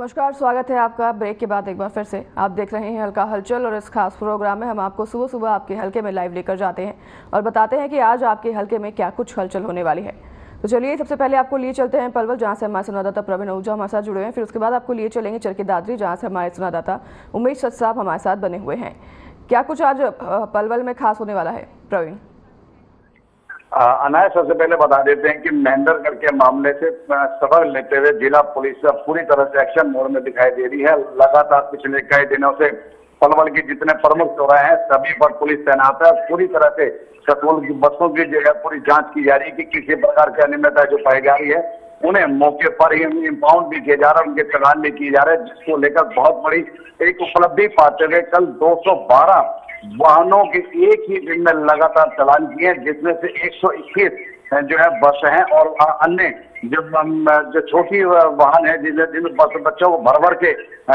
नमस्कार, स्वागत है आपका ब्रेक के बाद एक बार फिर से। आप देख रहे हैं हल्का हलचल और इस खास प्रोग्राम में हम आपको सुबह सुबह आपके हल्के में लाइव लेकर जाते हैं और बताते हैं कि आज आपके हल्के में क्या कुछ हलचल होने वाली है। तो चलिए सबसे पहले आपको लिए चलते हैं पलवल, जहां से हमारे संवाददाता प्रवीण आहूजा हमारे साथ जुड़े हैं। फिर उसके बाद आपको लिए चलेंगे चरखी दादरी, जहां से हमारे संवाददाता उमेश सच साहब हमारे साथ बने हुए हैं। क्या कुछ आज पलवल में खास होने वाला है प्रवीण? अनाया, सबसे पहले बता देते हैं कि महेंद्रगढ़ के मामले से सबक लेते हुए जिला पुलिस पूरी तरह से एक्शन मोड में दिखाई दे रही है। लगातार पिछले कई दिनों से पलवल के जितने प्रमुख चौराहे हैं सभी पर पुलिस तैनात है। पूरी तरह से स्कूल की बसों की जो है पूरी जांच की जा रही है कि किसी प्रकार की अनियमितता जो पाई जा रही है उन्हें मौके पर ही इम्पाउंड भी किया जा रहा है, उनके चालान भी किए जा रहे हैं, जिसको लेकर बहुत बड़ी एक उपलब्धि पाते हुए कल 212 वाहनों के एक ही दिन में लगातार चालान किए, जिसमें से 121 जो है बस हैं और अन्य जो छोटी वाहन है जिनमें बच्चों को भर भर के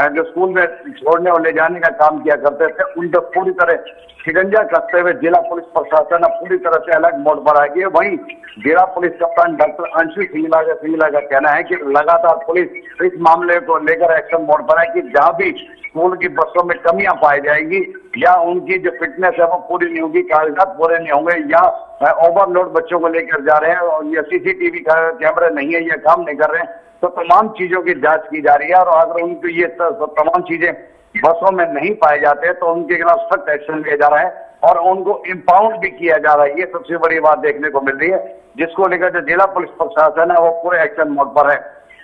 जो स्कूल में छोड़ने और ले जाने का काम किया करते थे, उन पर पूरी तरह शिकंजा कसते हुए जिला पुलिस प्रशासन पूरी तरह से अलग मोड पर आ गई है। वहीं जिला पुलिस कप्तान डॉक्टर अंशु सिंगला का कहना है कि लगातार पुलिस इस मामले को लेकर एक्शन मोड पर है कि जहां भी स्कूल की बसों में कमियां पाई जाएगी या उनकी जो फिटनेस है वो पूरी नहीं होगी, कागजात पूरे नहीं होंगे या ओवरलोड बच्चों को लेकर जा रहे हैं और ये सीसीटीवी कैमरे नहीं है, ये काम नहीं कर रहे हैं, तो तमाम चीजों की जांच की जा रही है। और अगर उनको ये तमाम चीजें बसों में नहीं पाए जाते तो उनके खिलाफ सख्त एक्शन लिया जा रहा है और उनको इम्पाउंड भी किया जा रहा है। ये सबसे बड़ी बात देखने को मिल रही है, जिसको लेकर जो जिला पुलिस प्रशासन है वो पूरे एक्शन मोड पर है।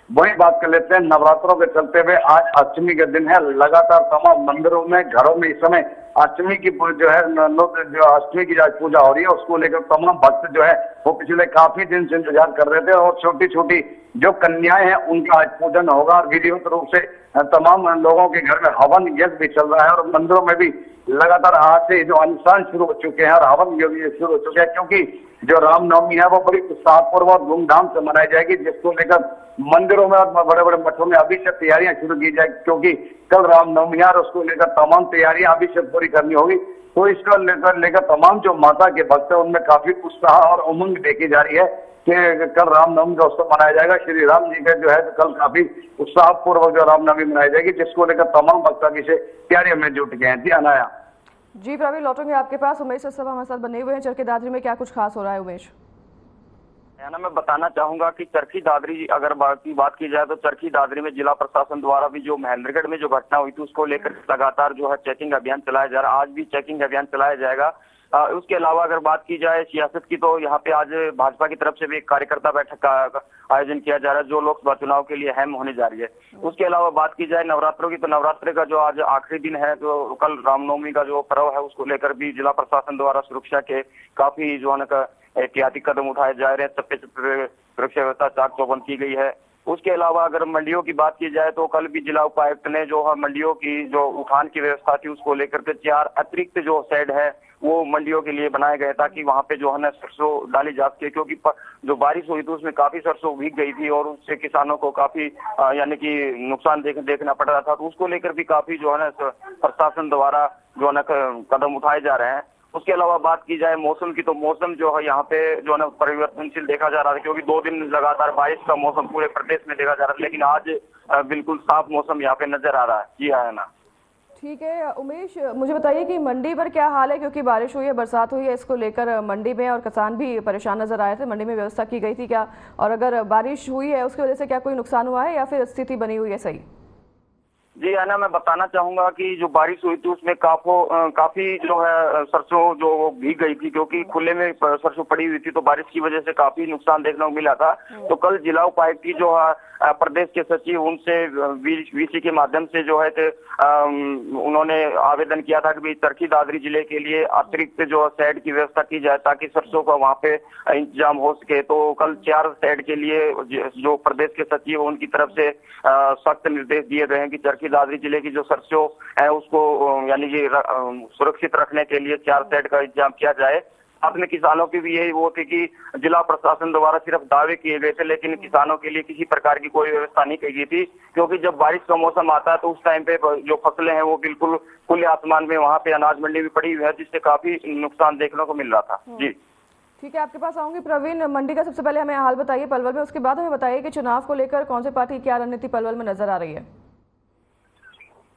वही बात कर लेते हैं नवरात्रों के चलते हुए आज अष्टमी के दिन है। लगातार तमाम मंदिरों में, घरों में इस समय अष्टमी की जो है जो अष्टमी की पूजा हो रही है उसको लेकर तमाम भक्त जो है वो पिछले काफी दिन से इंतजार कर रहे थे और छोटी छोटी जो कन्याएं हैं उनका आज पूजन होगा और विधिवत रूप से तमाम लोगों के घर में हवन यज्ञ भी चल रहा है और मंदिरों में भी लगातार आज से जो अनुष्ठान शुरू हो चुके हैं और हवन यज्ञ शुरू हो चुके हैं, क्योंकि जो रामनवमी है वो बड़ी उत्साहपूर्वक और धूमधाम से मनाई जाएगी, जिसको लेकर मंदिरों में और बड़े बड़े मठों में अभी से तैयारियां शुरू की जाएगी, क्योंकि कल रामनवमी है और उसको लेकर तमाम तैयारियां अभी से पूरी करनी होगी। तो इसको लेकर तमाम जो माता के भक्त है उनमें काफी उत्साह और उमंग देखी जा रही है कि कल रामनवमी का उत्सव मनाया जाएगा। श्री राम जी का जो है कल काफी उत्साहपूर्वक जो रामनवमी मनाई जाएगी, जिसको लेकर तमाम भक्त अभी से तैयारियों में जुट गए हैं। जी अनाया। जी प्रवीण, लौटेंगे आपके पास। उमेश सब हमारे साथ बने हुए हैं चरखी दादरी में, क्या कुछ खास हो रहा है उमेश? मैं बताना चाहूंगा कि चरखी दादरी अगर बात की जाए तो चरखी दादरी में जिला प्रशासन द्वारा भी जो महेंद्रगढ़ में जो घटना हुई थी उसको लेकर लगातार जो है चेकिंग अभियान चलाया जा रहा है। आज भी चेकिंग अभियान चलाया जाएगा। उसके अलावा अगर बात की जाए सियासत की तो यहाँ पे आज भाजपा की तरफ से भी एक कार्यकर्ता बैठक का आयोजन किया जा रहा है जो लोकसभा चुनाव के लिए अहम होने जा रही है। उसके अलावा बात की जाए नवरात्रों की तो नवरात्रि का जो आज आखिरी दिन है, जो कल रामनवमी का जो पर्व है उसको लेकर भी जिला प्रशासन द्वारा सुरक्षा के काफी जो है एहतियाती कदम उठाए जा रहे हैं। चप्पे सुरक्षा व्यवस्था चाक चौबंद की गई है। उसके अलावा अगर मंडियों की बात की जाए तो कल भी जिला उपायुक्त ने जो है मंडियों की जो उठान की व्यवस्था थी उसको लेकर के 4 अतिरिक्त जो शेड है वो मंडियों के लिए बनाए गए ताकि वहां पे जो है ना सरसों डाली जा सके, क्योंकि जो बारिश हुई थी उसमें काफी सरसों भीग गई थी और उससे किसानों को काफी यानी कि नुकसान देखना पड़ रहा था। तो उसको लेकर भी काफी जो है ना प्रशासन द्वारा जो है ना कदम उठाए जा रहे हैं। उसके अलावा बात की जाए मौसम की तो मौसम जो है यहाँ पे जो है ना परिवर्तनशील देखा जा रहा है, क्योंकि 2 दिन लगातार बारिश का मौसम पूरे प्रदेश में देखा जा रहा है, लेकिन आज बिल्कुल साफ मौसम यहाँ पे नजर आ रहा है। जी है ना। ठीक है उमेश, मुझे बताइए कि मंडी पर क्या हाल है, क्योंकि बारिश हुई है, बरसात हुई है, इसको लेकर मंडी में और किसान भी परेशान नजर आए थे। मंडी में व्यवस्था की गई थी क्या, और अगर बारिश हुई है उसकी वजह से क्या कोई नुकसान हुआ है या फिर स्थिति बनी हुई है सही? जी है ना, मैं बताना चाहूंगा कि जो बारिश हुई थी उसमें काफी जो है सरसों जो भीग गई थी, क्योंकि खुले में सरसों पड़ी हुई थी तो बारिश की वजह से काफी नुकसान देखने को मिला था। तो कल जिला उपायुक्त की जो है प्रदेश के सचिव उनसे वीसी के माध्यम से जो है उन्होंने आवेदन किया था कि चरखी दादरी जिले के लिए अतिरिक्त जो शेड की व्यवस्था की जाए ताकि सरसों का वहाँ पे इंतजाम हो सके। तो कल 4 शेड के लिए जो प्रदेश के सचिव उनकी तरफ से सख्त निर्देश दिए गए हैं कि चरखी दादरी जिले की जो सरसों है उसको यानी कि सुरक्षित रखने के लिए 4 शेड का इंतजाम किया जाए। साथ में किसानों की भी यही वो थी कि जिला प्रशासन द्वारा सिर्फ दावे किए गए थे, लेकिन किसानों के लिए किसी प्रकार की कोई व्यवस्था नहीं की गई थी, क्योंकि जब बारिश का मौसम आता है तो उस टाइम पे जो फसलें हैं वो बिल्कुल खुले आसमान में वहाँ पे अनाज मंडी भी पड़ी हुई है, जिससे काफी नुकसान देखने को मिल रहा था। जी ठीक है, आपके पास आऊंगी प्रवीण। मंडी का सबसे पहले हमें हाल बताइए पलवल में, उसके बाद हमें बताइए कि चुनाव को लेकर कौन सी पार्टी क्या रणनीति पलवल में नजर आ रही है।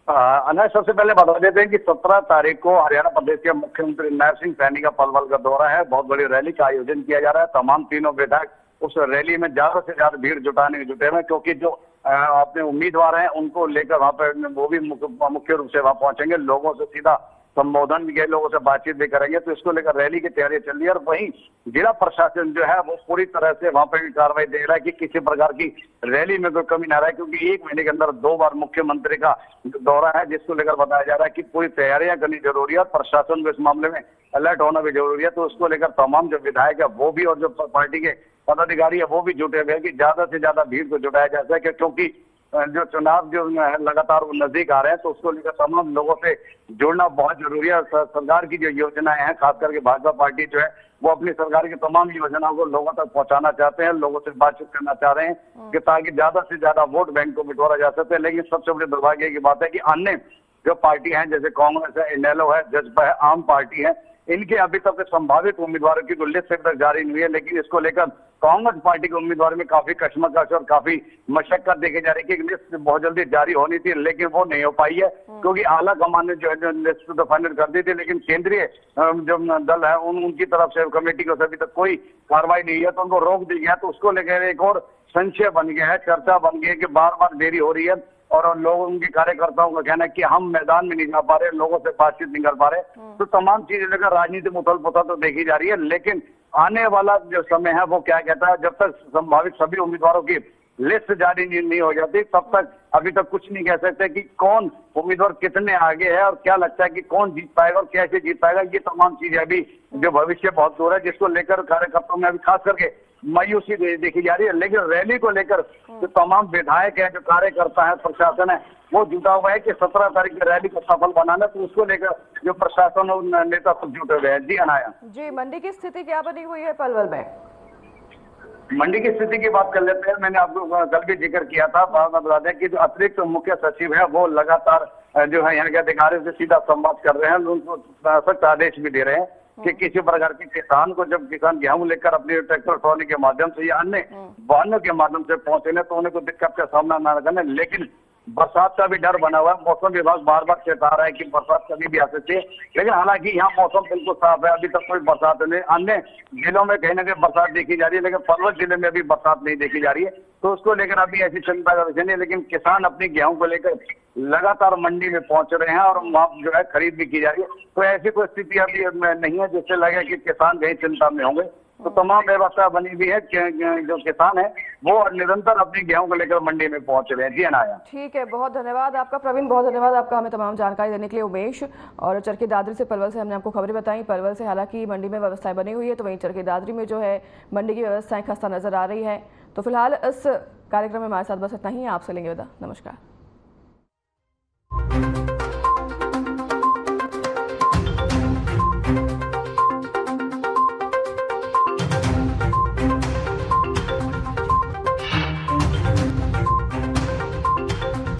अनय, सबसे पहले बता देते हैं कि 17 तारीख को हरियाणा प्रदेश के मुख्यमंत्री नायब सिंह सैनी का पलवल का दौरा है। बहुत बड़ी रैली का आयोजन किया जा रहा है। तमाम तीनों विधायक उस रैली में ज्यादा से ज्यादा भीड़ जुटाने में जुटे हुए, क्योंकि जो अपने उम्मीदवार हैं उनको लेकर वहां पर वो भी मुख्य रूप से वहां पहुंचेंगे, लोगों से सीधा संबोधन भी, लोगों से बातचीत भी करेंगे। तो इसको लेकर रैली की तैयारी चल रही है। और वहीं जिला प्रशासन जो है वो पूरी तरह से वहां पर कार्रवाई दे रहा है कि किसी प्रकार की रैली में कोई कमी ना रहे, क्योंकि 1 महीने के अंदर 2 बार मुख्यमंत्री का दौरा है, जिसको लेकर बताया जा रहा है कि पूरी तैयारियां करनी जरूरी है। प्रशासन को इस मामले में अलर्ट होना भी जरूरी है। तो उसको लेकर तमाम जो विधायक है वो भी और जो पार्टी के पदाधिकारी है वो भी जुटे हुए हैं कि ज्यादा से ज्यादा भीड़ को जुटाया जा सके, क्योंकि जो चुनाव जो लगातार वो नजदीक आ रहे हैं। तो उसको लेकर तमाम लोगों से जुड़ना बहुत जरूरी है। सरकार की जो योजनाएं हैं, खास करके भाजपा पार्टी जो है वो अपनी सरकार की तमाम योजनाओं को लोगों तक पहुंचाना चाहते हैं, लोगों से बातचीत करना चाह रहे हैं कि ताकि ज्यादा से ज्यादा वोट बैंक को बिटोरा जा सके। लेकिन सबसे बड़ी दुर्भाग्य की बात है कि अन्य जो पार्टी हैं, जैसे कांग्रेस है, इनेलो है, जजपा है, आम पार्टी है, इनके अभी तक संभावित उम्मीदवारों की लिस्ट अभी तक जारी नहीं हुई है। लेकिन इसको लेकर कांग्रेस पार्टी के उम्मीदवार में काफी कशमकश और काफी मशक्कत देखी जा रही है कि लिस्ट बहुत जल्दी जारी होनी थी, लेकिन वो नहीं हो पाई है, क्योंकि आला कमान ने जो है लिस्ट तो फाइनल कर दी थी, लेकिन केंद्रीय जो दल है उनकी तरफ से कमेटी को अभी तक कोई कार्रवाई नहीं है, तो उनको रोक दी गया। तो उसको लेकर एक और संशय बन गया है, चर्चा बन गई है कि बार बार देरी हो रही है और लोग, उनके कार्यकर्ताओं का कहना है कि हम मैदान में नहीं जा पा रहे, लोगों से बातचीत नहीं कर पा रहे। तो तमाम चीजें लेकर राजनीति में उथल पुथल तो देखी जा रही है। लेकिन आने वाला जो समय है वो क्या कहता है, जब तक संभावित सभी उम्मीदवारों की लिस्ट जारी नहीं हो जाती तब तक अभी तक कुछ नहीं कह सकते कि कौन उम्मीदवार कितने आगे है और क्या लगता है कि कौन जीत पाएगा और कैसे जीत पाएगा। ये तमाम चीजें अभी जो भविष्य बहुत दूर है, जिसको लेकर कार्यकर्ताओं में अभी खास करके मायूसी देखी जा रही है। लेकिन रैली को लेकर जो तमाम विधायक है, जो कार्यकर्ता है, प्रशासन है, वो जुटा हुआ है कि 17 तारीख की रैली को सफल बनाना। तो उसको लेकर जो प्रशासन और नेता सब जुटे हुए हैं। जी अनाया जी, मंडी की स्थिति क्या बनी हुई है पलवल में? मंडी की स्थिति की बात कर लेते हैं। मैंने आपको कल भी जिक्र किया था। बता दें कि जो अतिरिक्त मुख्य सचिव है वो लगातार जो है यहाँ के अधिकारियों से सीधा संवाद कर रहे हैं, उनको सख्त आदेश भी दे रहे हैं कि किसी प्रकार के किसान को, जब किसान गेहूं लेकर अपने ट्रैक्टर ट्रॉली के माध्यम से या अन्य वाहनों के माध्यम से पहुंचे तो उन्हें कोई दिक्कत का सामना न करना। लेकिन बरसात का भी डर बना हुआ है। मौसम विभाग बार बार चेता रहा है कि बरसात कभी भी आ सकती है, लेकिन हालांकि यहाँ मौसम बिल्कुल साफ है, अभी तक कोई बरसात नहीं। अन्य जिलों में कहीं ना कहीं बरसात देखी जा रही है, लेकिन पलवल जिले में अभी बरसात नहीं देखी जा रही है। तो उसको लेकर अभी ऐसी चिंता का विषय नहीं। लेकिन किसान अपनी गेहूं को लेकर लगातार मंडी में पहुंच रहे हैं और वहां जो है खरीद भी की जा रही है। तो ऐसी कोई स्थिति अभी नहीं है जिससे लगे कि किसान कहीं चिंता में होंगे। तो तमाम व्यवस्था बनी हुई है कि जो किसान है वो निरंतर अपनी गेहूं को लेकर मंडी में पहुंच रहे हैं। जी अनाया। ठीक है, बहुत धन्यवाद आपका प्रवीण, बहुत धन्यवाद आपका हमें तमाम जानकारी देने के लिए। उमेश और चरखी दादरी से, पलवल से हमने आपको खबरें बताई। पलवल से हालांकि मंडी में व्यवस्थाएं बनी हुई है, तो वहीं चरखी दादरी में जो है मंडी की व्यवस्थाएं खस्ता नजर आ रही है। तो फिलहाल इस कार्यक्रम में हमारे साथ बस इतना ही। आपसे लेंगे विदा। नमस्कार।